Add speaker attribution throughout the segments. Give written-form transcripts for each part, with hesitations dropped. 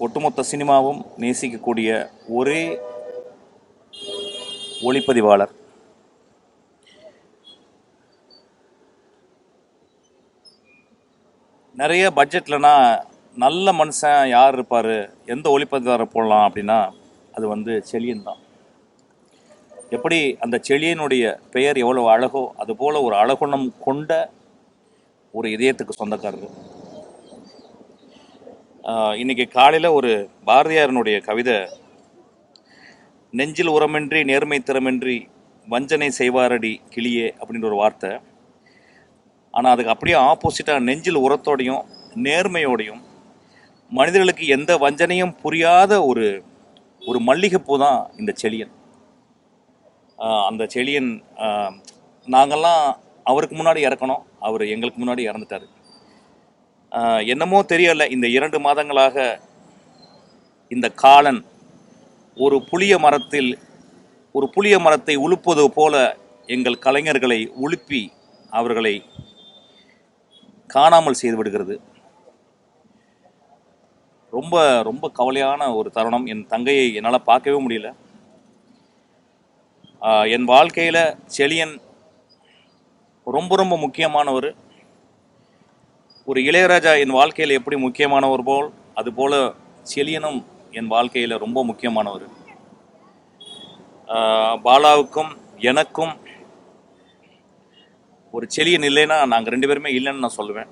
Speaker 1: ஒட்டுமொத்த சினிமாவும் நேசிக்கக்கூடிய ஒரே ஒளிப்பதிவாளர். நிறைய பட்ஜெட்லனா நல்ல மனுஷன் யார் இருப்பார், எந்த ஒளிப்பதிவாளர் போடலாம் அப்படின்னா அது வந்து செழியன் தான். எப்படி அந்த செழியனுடைய பெயர் எவ்வளோ அழகோ அதுபோல் ஒரு அழகுணம் கொண்ட ஒரு இதயத்துக்கு சொந்தக்காரர். இன்றைக்கி காலையில் ஒரு பாரதியாரனுடைய கவிதை, நெஞ்சில் உரமின்றி நேர்மை திறமின்றி வஞ்சனை செய்வாரடி கிளியே அப்படின்ற ஒரு வார்த்தை. ஆனால் அதுக்கு அப்படியே ஆப்போசிட்டாக நெஞ்சில் உரத்தோடையும் நேர்மையோடையும் மனிதர்களுக்கு எந்த வஞ்சனையும் புரியாத ஒரு ஒரு மல்லிகைப்பூ தான் இந்த செழியன். அந்த செழியன் நாங்கள்லாம் அவருக்கு முன்னாடி இறக்கணும், அவர் எங்களுக்கு முன்னாடி இறந்துட்டார். என்னமோ தெரியலை, இந்த 2 மாதங்களாக இந்த காலன் ஒரு புளிய மரத்தை உழுப்பது போல எங்கள் கலைஞர்களை உழுப்பி அவர்களை காணாமல் செய்து விடுகிறது. ரொம்ப ரொம்ப கவலையான ஒரு தருணம். என் தங்கையை என்னால் பார்க்கவே முடியல. என் வாழ்க்கையில் செழியன் ரொம்ப ரொம்ப முக்கியமானவர். ஒரு இளையராஜா என் வாழ்க்கையில் எப்படி முக்கியமானவர் போல் அதுபோல் செழியனும் என் வாழ்க்கையில் ரொம்ப முக்கியமானவர். பாலாவுக்கும் எனக்கும் ஒரு செழியன் இல்லைன்னா நாங்கள் 2 பேருமே இல்லைன்னு நான் சொல்லுவேன்.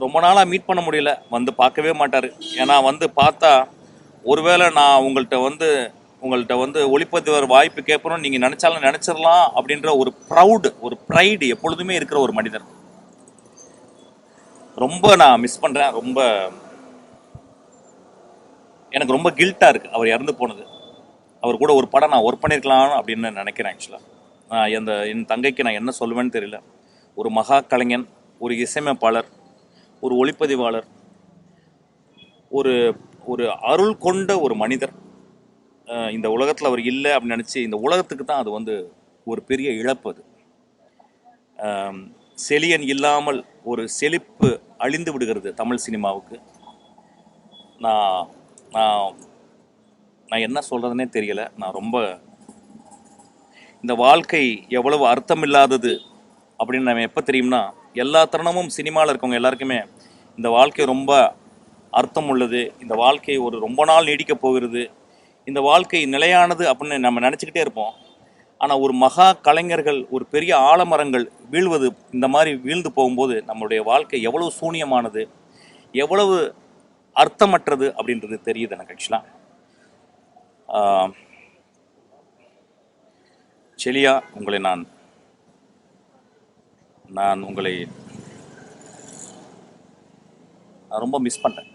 Speaker 1: ரொம்ப நாளாக மீட் பண்ண முடியல, வந்து பார்க்கவே மாட்டார். ஏன்னா வந்து பார்த்தா ஒருவேளை நான் உங்கள்கிட்ட வந்து ஒளிப்பதிவர் வாய்ப்பு கேட்பணும் நீங்கள் நினச்சாலும் நினச்சிடலாம் அப்படின்ற ஒரு ப்ரைடு எப்பொழுதுமே இருக்கிற ஒரு மனிதர். ரொம்ப நான் மிஸ் பண்ணுறேன். எனக்கு ரொம்ப கில்ட்டாக இருக்குது அவர் இறந்து போனது. அவர் கூட ஒரு படம் நான் ஒர்க் பண்ணியிருக்கலாம் அப்படின்னு நினைக்கிறேன். ஆக்சுவலாக என் தங்கைக்கு நான் என்ன சொல்லுவேன்னு தெரியல. ஒரு மகா கலைஞன், ஒரு இசையமைப்பாளர், ஒரு ஒளிப்பதிவாளர், ஒரு ஒரு அருள் கொண்ட ஒரு மனிதர். இந்த உலகத்தில் அவர் இல்லை அப்படின்னு நினச்சி இந்த உலகத்துக்கு தான் அது வந்து ஒரு பெரிய இழப்பு. அது செழியன் இல்லாமல் ஒரு செழிப்பு அழிந்து விடுகிறது தமிழ் சினிமாவுக்கு. நான் நான் என்ன சொல்கிறதுனே தெரியலை. நான் ரொம்ப இந்த வாழ்க்கை எவ்வளவு அர்த்தம் இல்லாதது அப்படின்னு நம்ம எப்போ தெரியும்னா, எல்லா தருணமும் சினிமாவில் இருக்கவங்க எல்லாருக்குமே இந்த வாழ்க்கை ரொம்ப அர்த்தம் உள்ளது, இந்த வாழ்க்கை ஒரு ரொம்ப நாள் நீடிக்கப் போகிறது, இந்த வாழ்க்கை நிலையானது அப்படின்னு நம்ம நினச்சிக்கிட்டே இருப்போம். ஆனால் ஒரு மகா கலைஞர்கள், ஒரு பெரிய ஆலமரங்கள் வீழ்வது, இந்த மாதிரி வீழ்ந்து போகும்போது நம்மளுடைய வாழ்க்கை எவ்வளவு சூனியமானது, எவ்வளவு அர்த்தமற்றது அப்படின்றது தெரியுது எனக்கு. ஆக்சுவலாக செழியா, உங்களை நான் உங்களை ரொம்ப மிஸ் பண்ணுறேன்.